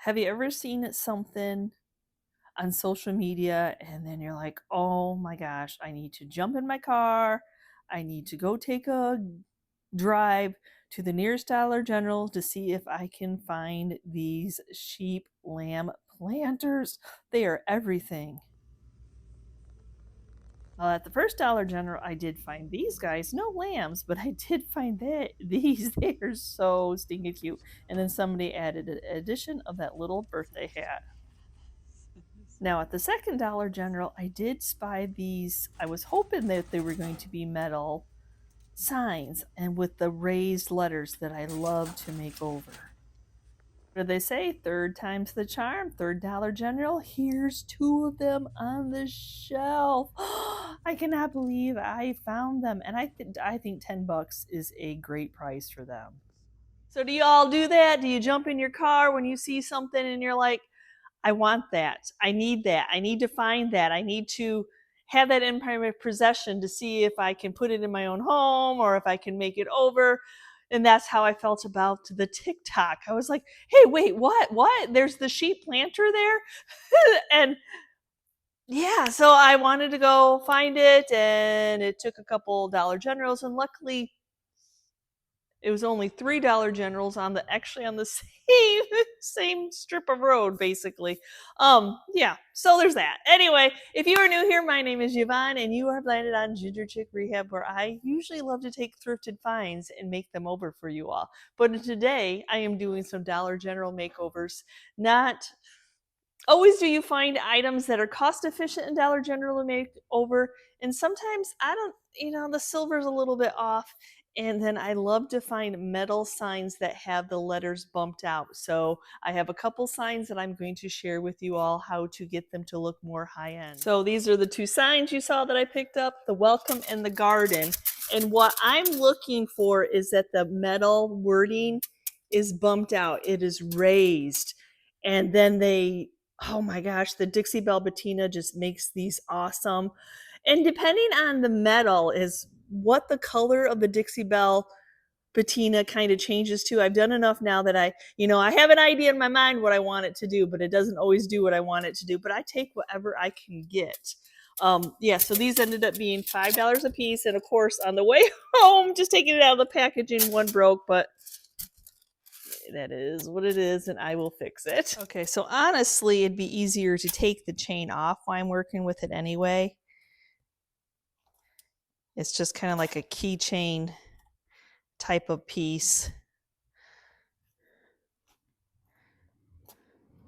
Have you ever seen something on social media and then you're like, oh my gosh, I need to jump in my car. I need to go take a drive to the nearest Dollar General to see if I can find these sheep lamb planters. They are everything. Well, at the first Dollar General, I did find these guys. No lambs, but I did find these. They are so stinking cute. And then somebody added an addition of that little birthday hat. Now, at the second Dollar General, I did spy these. I was hoping that they were going to be metal signs and with the raised letters that I love to make over. What do they say? Third time's the charm. Third Dollar General. Here's 2 of them on the shelf. I cannot believe I found them. And I think $10 is a great price for them. So do you all do that? Do you jump in your car when you see something and you're like, I want that. I need that. I need to find that. I need to have that in my possession to see if I can put it in my own home or if I can make it over. And that's how I felt about the TikTok. I was like, hey, wait, what? There's the sheep planter there? And yeah, so I wanted to go find it, and it took a couple Dollar Generals, and luckily it was only $3 Generals on the same strip of road, basically. Yeah, so there's that. Anyway, if you are new here, my name is Yvonne, and you are landed on Ginger Chick Rehab, where I usually love to take thrifted finds and make them over for you all. But today, I am doing some Dollar General makeovers. Not always do you find items that are cost efficient in Dollar General to make over, and sometimes I don't, the silver's a little bit off. And then I love to find metal signs that have the letters bumped out. So I have a couple signs that I'm going to share with you all how to get them to look more high end. So these are the 2 signs you saw that I picked up, the welcome and the garden. And what I'm looking for is that the metal wording is bumped out. It is raised. And then oh my gosh, the Dixie Belle patina just makes these awesome. And depending on the metal is what the color of the Dixie Belle patina kind of changes to. I've done enough now that I have an idea in my mind what I want it to do, but it doesn't always do what I want it to do. But I take whatever I can get. Yeah, so these ended up being $5 a piece. And of course, on the way home, just taking it out of the packaging, one broke, but that is what it is, and I will fix it. Okay, so honestly, it'd be easier to take the chain off while I'm working with it anyway. It's just kind of like a keychain type of piece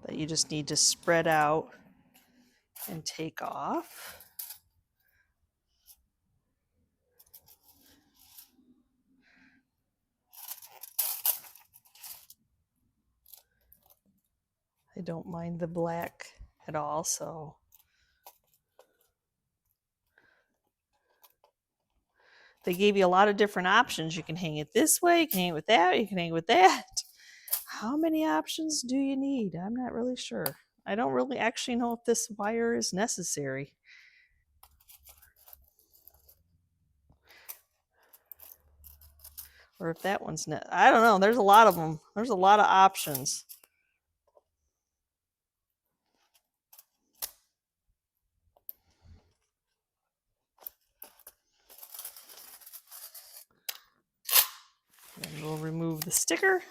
that you just need to spread out and take off. I don't mind the black at all, so they gave you a lot of different options. You can hang it this way, you can hang it with that, you can hang it with that. How many options do you need? I'm not really sure. I don't really actually know if this wire is necessary. Or if that one's not. I don't know. There's a lot of them. There's a lot of options. And we'll remove the sticker.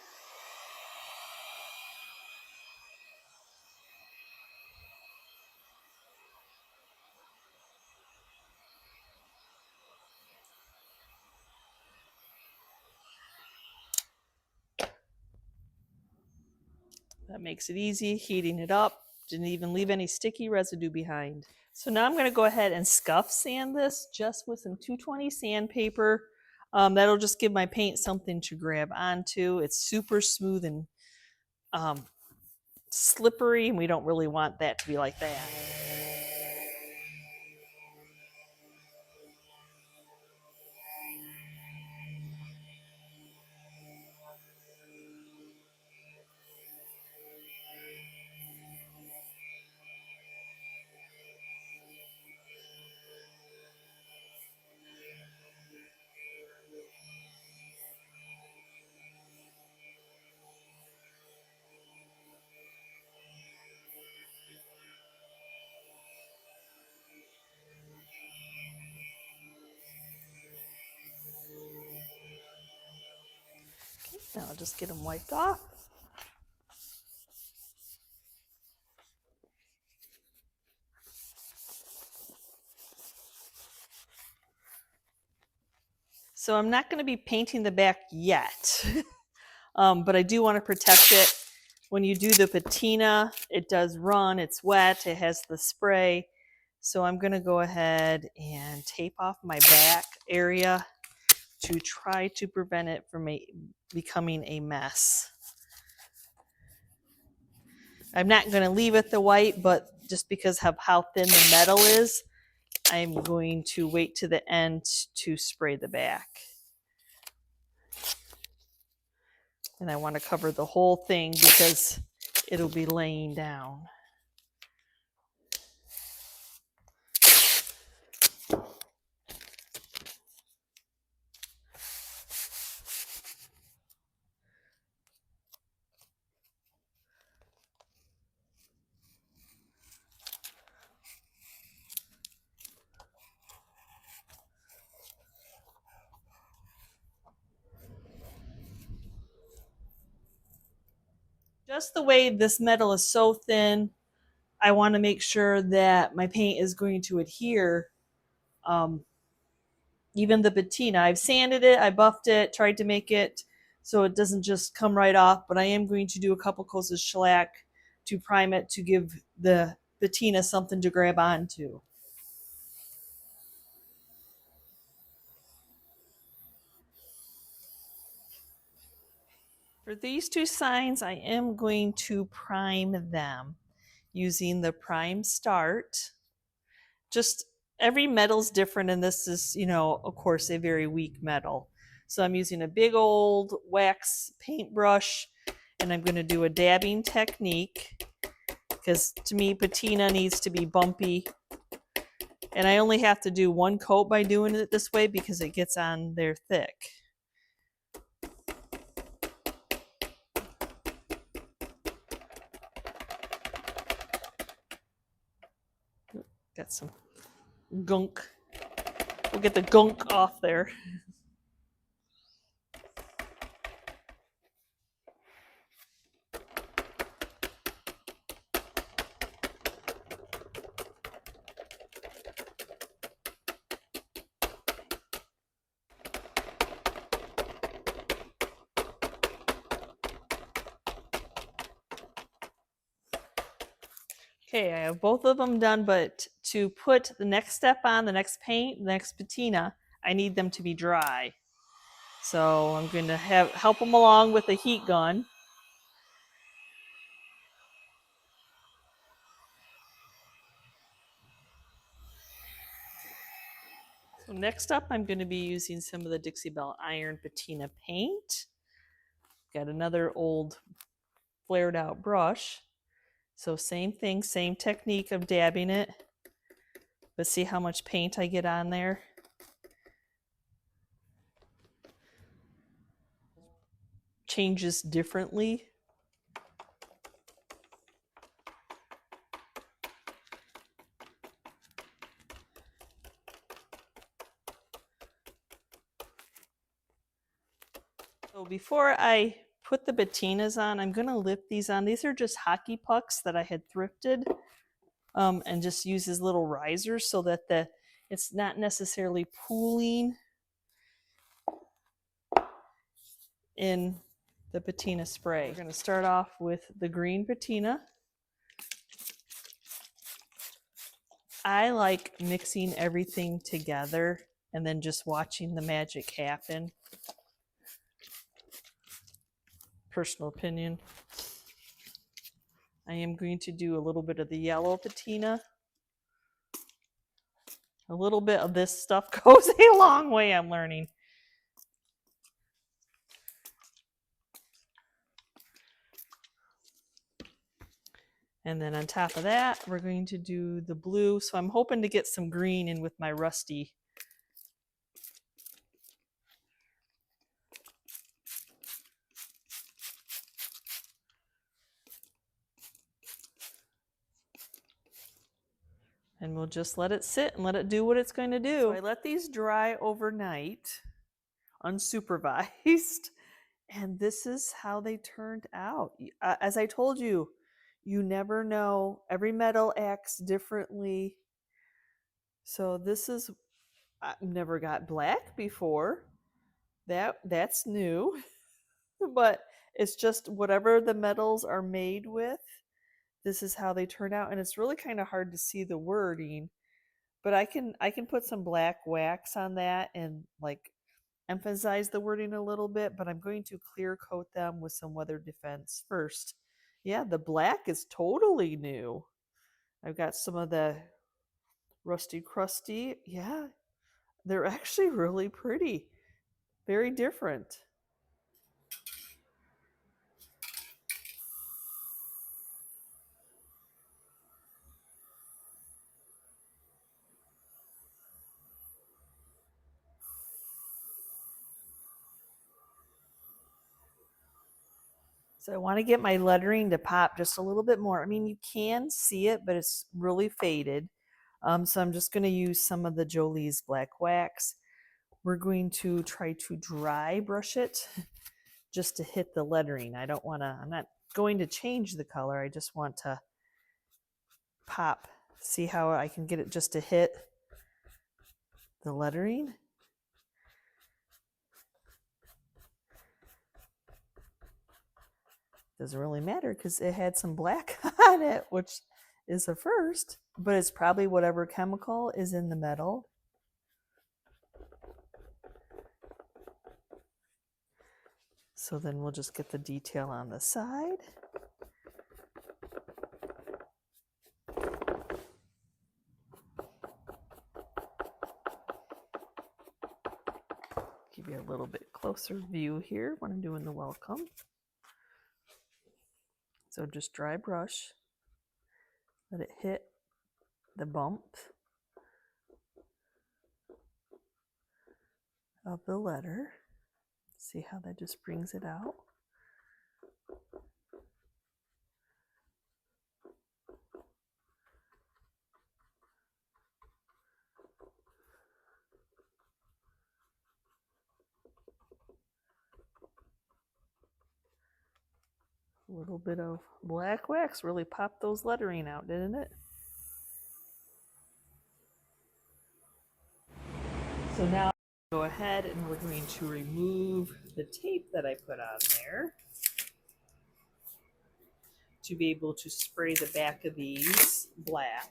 That makes it easy, heating it up. Didn't even leave any sticky residue behind. So now I'm going to go ahead and scuff sand this just with some 220 sandpaper. That'll just give my paint something to grab onto. It's super smooth and slippery, and we don't really want that to be like that. Now I'll just get them wiped off. So I'm not going to be painting the back yet, but I do want to protect it. When you do the patina, it does run, it's wet, it has the spray. So I'm going to go ahead and tape off my back area to try to prevent it from becoming a mess. I'm not going to leave it the white, but just because of how thin the metal is, I'm going to wait to the end to spray the back. And I want to cover the whole thing because it'll be laying down. Just the way this metal is so thin, I want to make sure that my paint is going to adhere. Even the patina, I've sanded it, I buffed it, tried to make it so it doesn't just come right off, but I am going to do a couple coats of shellac to prime it to give the patina something to grab onto. For these two signs, I am going to prime them using the Prime Start. Just every metal's different, and this is, of course, a very weak metal. So I'm using a big old wax paintbrush, and I'm going to do a dabbing technique because to me, patina needs to be bumpy. And I only have to do one coat by doing it this way because it gets on there thick. Got some gunk. We'll get the gunk off there. Okay, I have both of them done, but to put the next step on, the next paint, the next patina, I need them to be dry. So I'm going to help them along with the heat gun. So next up, I'm going to be using some of the Dixie Belle Iron Patina paint. Got another old flared out brush. So same thing, same technique of dabbing it. But see how much paint I get on there? Changes differently. So before I put the patinas on, I'm going to lift these on. These are just hockey pucks that I had thrifted and just use as little risers so that it's not necessarily pooling in the patina spray. We're going to start off with the green patina. I like mixing everything together and then just watching the magic happen. Personal opinion. I am going to do a little bit of the yellow patina. A little bit of this stuff goes a long way, I'm learning. And then on top of that, we're going to do the blue. So I'm hoping to get some green in with my rusty. And we'll just let it sit and let it do what it's going to do. So I let these dry overnight, unsupervised. And this is how they turned out. As I told you, you never know. Every metal acts differently. So this is, I've never got black before. That's new. But it's just whatever the metals are made with, this is how they turn out. And it's really kind of hard to see the wording, but I can put some black wax on that and like emphasize the wording a little bit, but I'm going to clear coat them with some weather defense first. Yeah, the black is totally new. I've got some of the rusty crusty. Yeah, they're actually really pretty. Very different. So I want to get my lettering to pop just a little bit more. I mean, you can see it, but it's really faded. So I'm just going to use some of the Jolie's black wax. We're going to try to dry brush it just to hit the lettering. I'm not going to change the color. I just want to pop. See how I can get it just to hit the lettering? Doesn't really matter because it had some black on it, which is a first, but it's probably whatever chemical is in the metal. So then we'll just get the detail on the side. Give you a little bit closer view here when I'm doing the welcome. So just dry brush, let it hit the bump of the letter. See how that just brings it out? A little bit of black wax really popped those lettering out, didn't it? So now go ahead and we're going to remove the tape that I put on there to be able to spray the back of these black.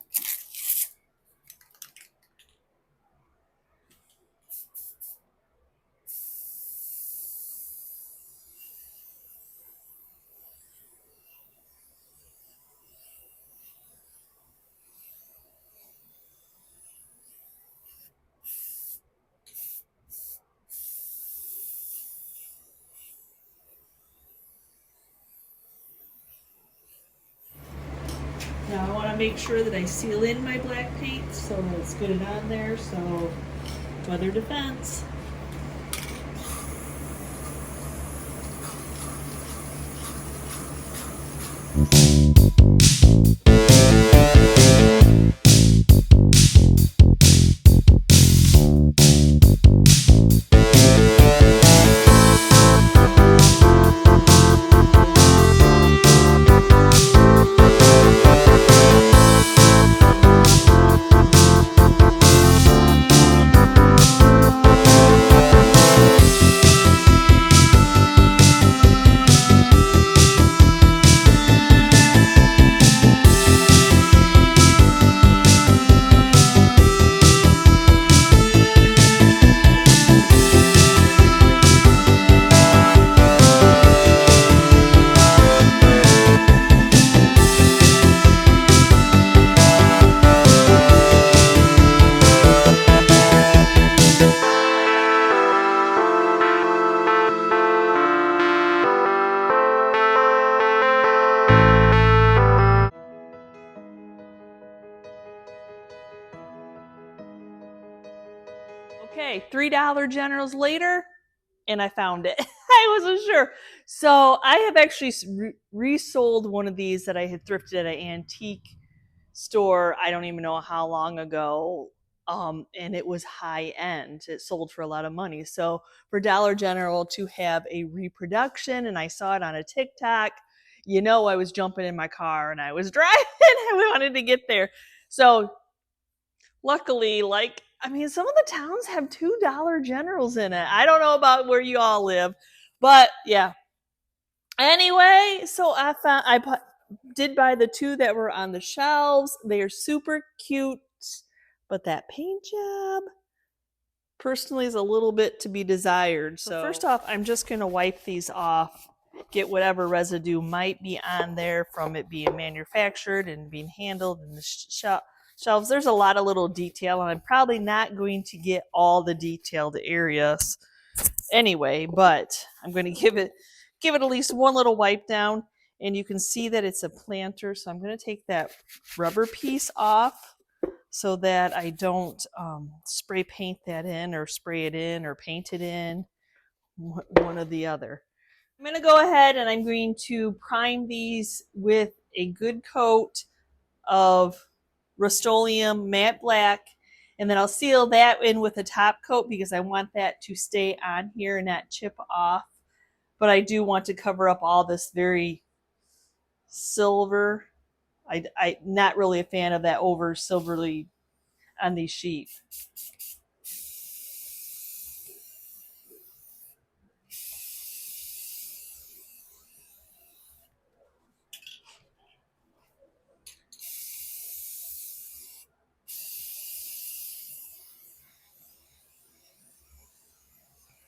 Now I want to make sure that I seal in my black paint so that it's good and on there, so weather defense. Okay, $3 Generals later, and I found it. I wasn't sure. So I have actually resold one of these that I had thrifted at an antique store. I don't even know how long ago. And it was high end. It sold for a lot of money. So for Dollar General to have a reproduction, and I saw it on a TikTok, you know, I was jumping in my car and I was driving. I wanted to get there. So luckily, like, I mean, some of the towns have $2 Generals in it. I don't know about where you all live, but yeah. Anyway, so I did buy the 2 that were on the shelves. They are super cute, but that paint job personally is a little bit to be desired. So first off, I'm just going to wipe these off, get whatever residue might be on there from it being manufactured and being handled in the shelves. There's a lot of little detail, and I'm probably not going to get all the detailed areas anyway, but I'm going to give it at least one little wipe down, and you can see that it's a planter. So I'm going to take that rubber piece off so that I don't spray paint that in, or spray it in, or paint it in, one or the other. I'm going to go ahead and I'm going to prime these with a good coat of Rust-Oleum matte black, and then I'll seal that in with a top coat because I want that to stay on here and not chip off. But I do want to cover up all this very silver. I'm not really a fan of that over silverly on these sheets.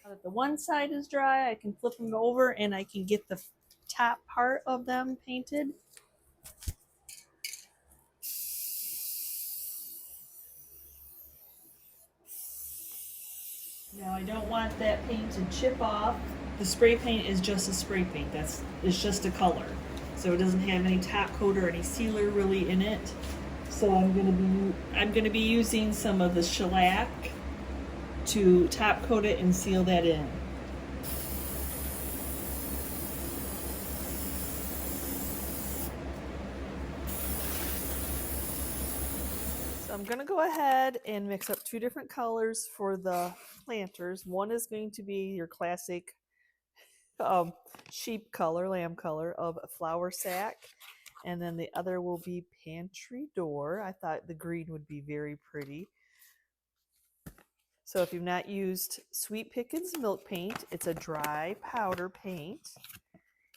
Now that the one side is dry, I can flip them over and I can get the top part of them painted. Now I don't want that paint to chip off. The spray paint is just a spray paint. It's just a color. So it doesn't have any top coat or any sealer really in it. So I'm gonna be using some of the shellac to top coat it and seal that in. So I'm gonna go ahead and mix up 2 different colors for the planters. One is going to be your classic sheep color, lamb color of a flour sack. And then the other will be pantry door. I thought the green would be very pretty. So if you've not used Sweet Pickins milk paint, it's a dry powder paint.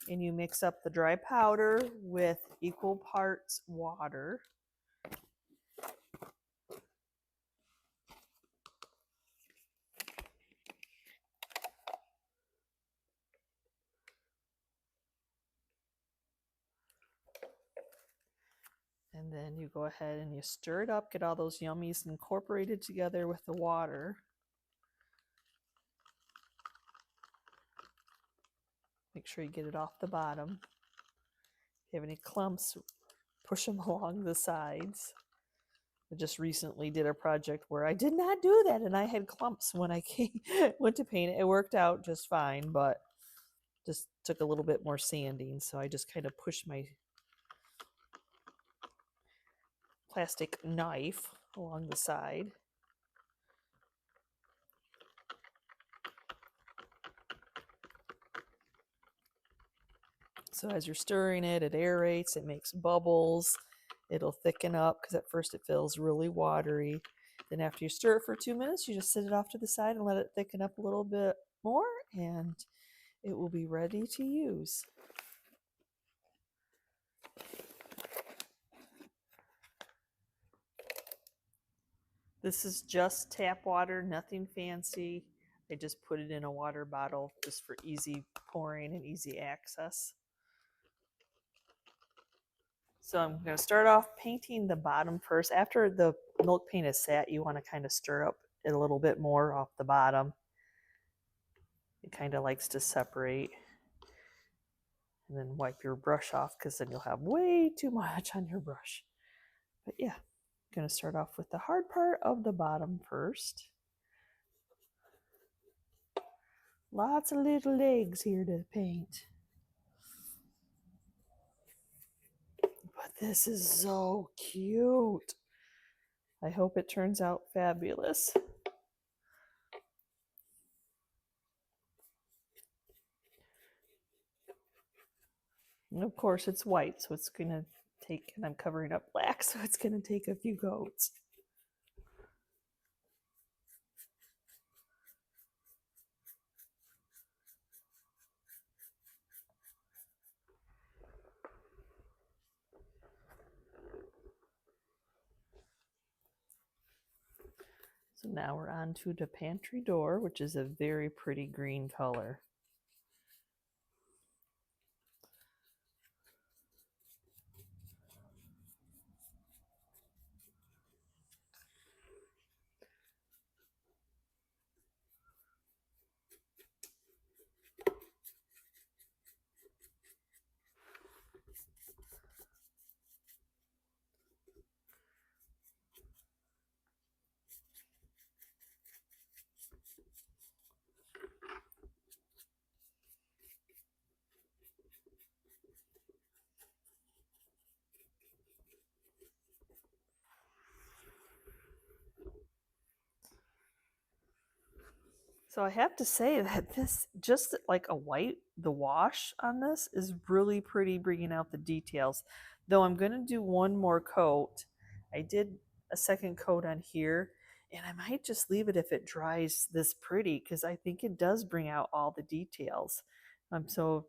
And you mix up the dry powder with equal parts water. And then you go ahead and you stir it up, get all those yummies incorporated together with the water. Make sure you get it off the bottom. If you have any clumps, push them along the sides. I just recently did a project where I did not do that, and I had clumps when I went to paint it. It worked out just fine, but just took a little bit more sanding. So I just kind of pushed my plastic knife along the side. So as you're stirring it, it aerates, it makes bubbles, it'll thicken up because at first it feels really watery. Then after you stir it for 2 minutes, you just sit it off to the side and let it thicken up a little bit more, and it will be ready to use. This is just tap water, nothing fancy. I just put it in a water bottle just for easy pouring and easy access. So I'm going to start off painting the bottom first. After the milk paint is set, you want to kind of stir up it a little bit more off the bottom. It kind of likes to separate. And then wipe your brush off because then you'll have way too much on your brush. But yeah, I'm going to start off with the hard part of the bottom first. Lots of little legs here to paint. But this is so cute. I hope it turns out fabulous. And of course it's white, so it's going to take, and I'm covering up black, so it's going to take a few coats. So now we're on to the pantry door, which is a very pretty green color. So I have to say that this, just like a white, the wash on this is really pretty, bringing out the details. Though I'm going to do one more coat. I did a second coat on here, and I might just leave it if it dries this pretty, because I think it does bring out all the details. So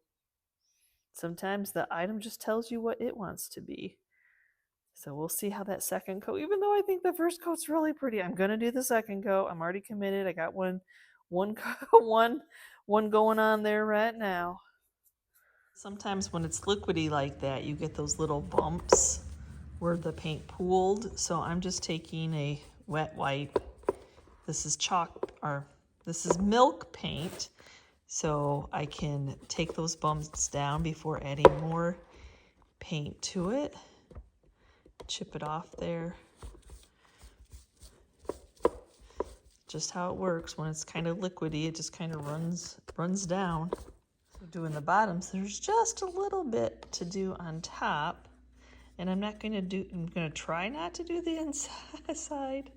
sometimes the item just tells you what it wants to be. So we'll see how that second coat, even though I think the first coat's really pretty, I'm going to do the second coat. I'm already committed. I got one going on there right now. Sometimes when it's liquidy like that, you get those little bumps where the paint pooled. So I'm just taking a wet wipe. This is chalk, or this is milk paint. So I can take those bumps down before adding more paint to it. Chip it off there. Just how it works. When it's kind of liquidy, it just kind of runs down. So doing the bottoms, there's just a little bit to do on top, and I'm gonna try not to do the inside.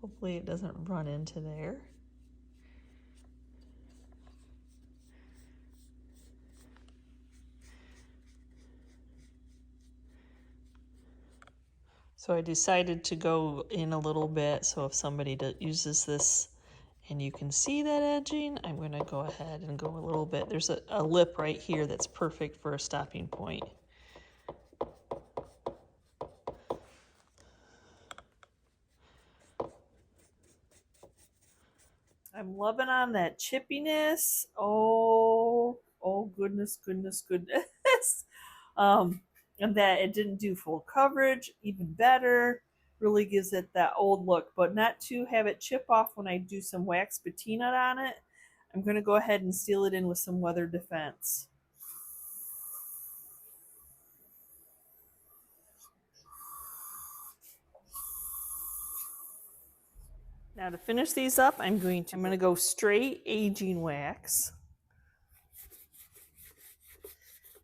Hopefully it doesn't run into there. So I decided to go in a little bit, so if somebody uses this and you can see that edging, I'm going to go ahead and go a little bit. There's a lip right here that's perfect for a stopping point. I'm loving on that chippiness. Oh goodness. And that it didn't do full coverage, even better. Really gives it that old look, but not to have it chip off when I do some wax patina on it. I'm going to go ahead and seal it in with some weather defense. Now to finish these up, I'm going to go straight aging wax.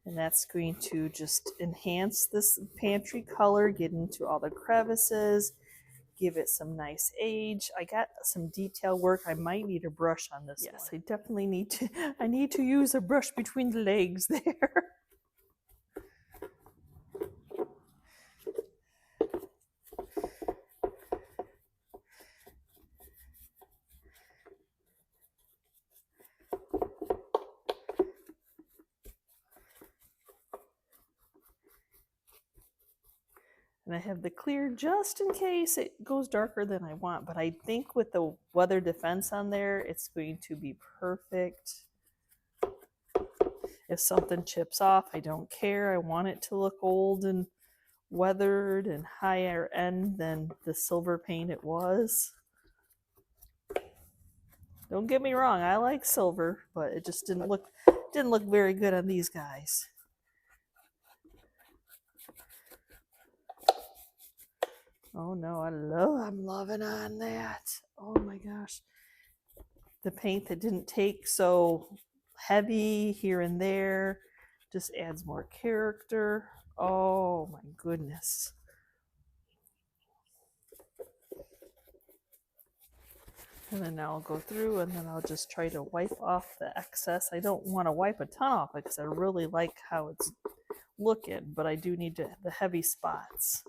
And that's going to just enhance this pantry color, get into all the crevices, give it some nice age. I got some detail work. I might need a brush on this one. Yes, I definitely need to. I need to use a brush between the legs there. And I have the clear just in case it goes darker than I want. But I think with the weather defense on there, it's going to be perfect. If something chips off, I don't care. I want it to look old and weathered and higher end than the silver paint it was. Don't get me wrong, I like silver, but it just didn't look very good on these guys. Oh no, I'm loving on that. Oh my gosh. The paint that didn't take so heavy here and there just adds more character. Oh my goodness. And then now I'll go through and then I'll just try to wipe off the excess. I don't want to wipe a ton off it because I really like how it's looking, but I do need the heavy spots.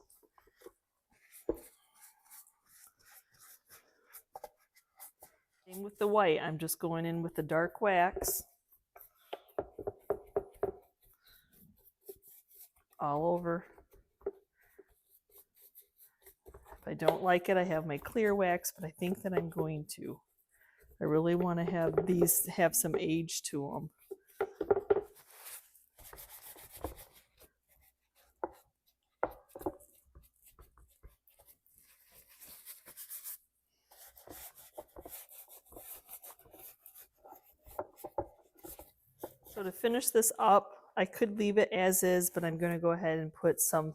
Same with the white, I'm just going in with the dark wax all over. If I don't like it, I have my clear wax, but I think that I'm going to. I really want to have these have some age to them. So to finish this up, I could leave it as is, but I'm going to go ahead and put some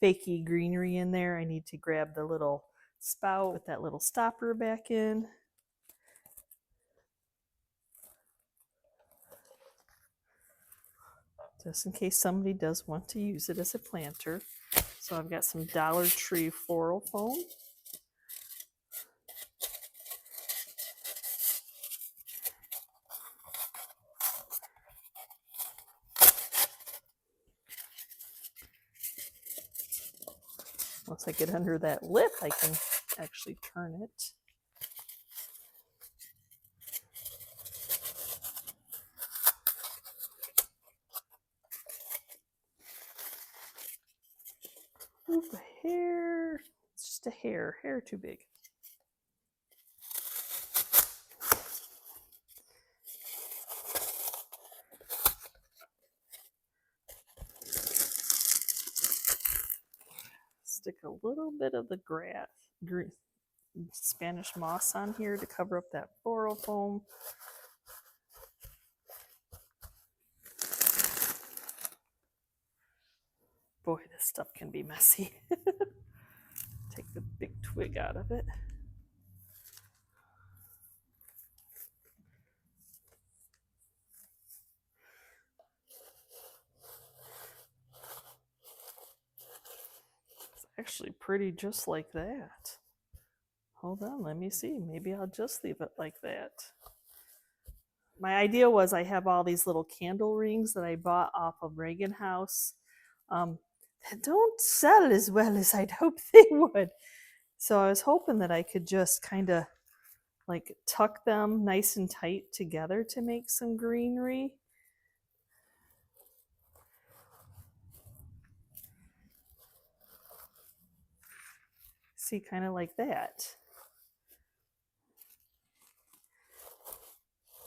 fakey greenery in there. I need to grab the little spout with that little stopper back in. Just in case somebody does want to use it as a planter. So I've got some Dollar Tree floral foam. Once I get under that lip, I can actually turn it. Move the hair. It's just a hair too big. Stick a little bit of the grass, Spanish moss on here to cover up that floral foam. Boy, this stuff can be messy. Take the big twig out of it. It's actually pretty just like that. Hold on, let me see. Maybe I'll just leave it like that. My idea was I have all these little candle rings that I bought off of Reagan House. That don't sell as well as I'd hope they would. So I was hoping that I could just kind of like tuck them nice and tight together to make some greenery. See, kind of like that.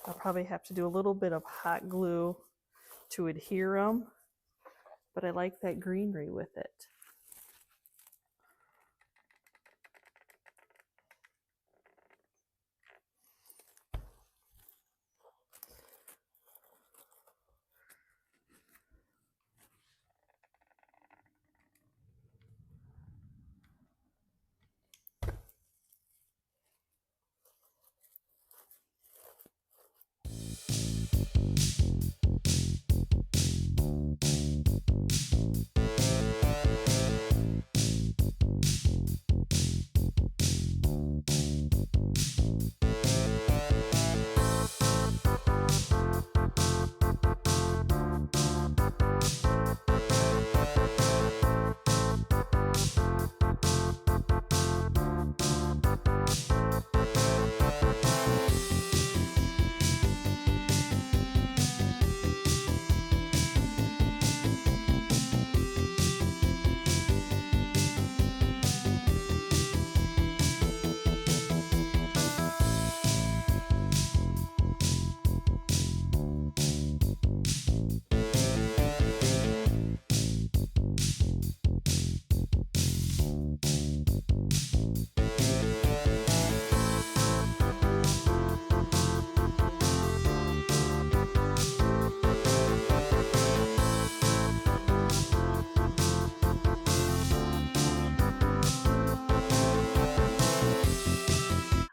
I'll probably have to do a little bit of hot glue to adhere them, but I like that greenery with it.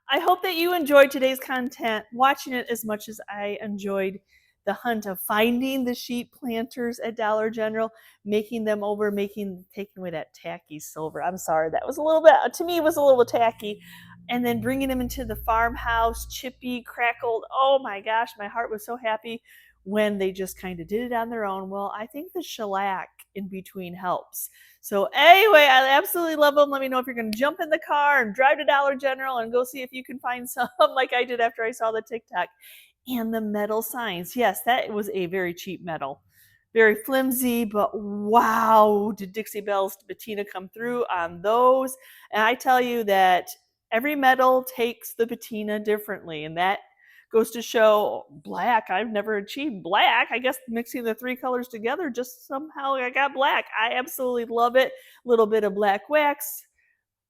I hope that you enjoyed today's content, watching it as much as I enjoyed the hunt of finding the sheep planters at Dollar General, making them over, taking away that tacky silver. I'm sorry, that was a little bit, to me, it was a little tacky. and then bringing them into the farmhouse, chippy, crackled. Oh my gosh, my heart was so happy when they just kind of did it on their own. Well, I think the shellac in between helps. So anyway, I absolutely love them. Let me know if you're going to jump in the car and drive to Dollar General and go see if you can find some like I did after I saw the TikTok. And the metal signs. Yes, that was a very cheap metal. Very flimsy, but wow, did Dixie Belle's patina come through on those. And I tell you that every metal takes the patina differently, and that goes to show black. I've never achieved black. I guess mixing the three colors together, just somehow I got black. I absolutely love it. A little bit of black wax,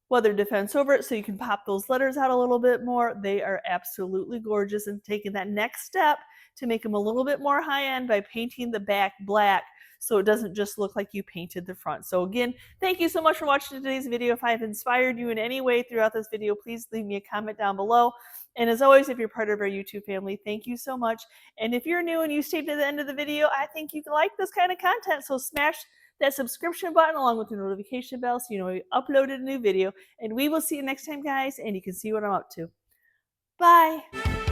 weather defense over it, so you can pop those letters out a little bit more. They are absolutely gorgeous, and taking that next step to make them a little bit more high end by painting the back black so it doesn't just look like you painted the front. So again, thank you so much for watching today's video. If I've inspired you in any way throughout this video, please leave me a comment down below. And as always, if you're part of our YouTube family, thank you so much. And if you're new and you stayed to the end of the video, I think you like this kind of content, so smash that subscription button along with the notification bell so you know we uploaded a new video. And we will see you next time, guys, and you can see what I'm up to. Bye.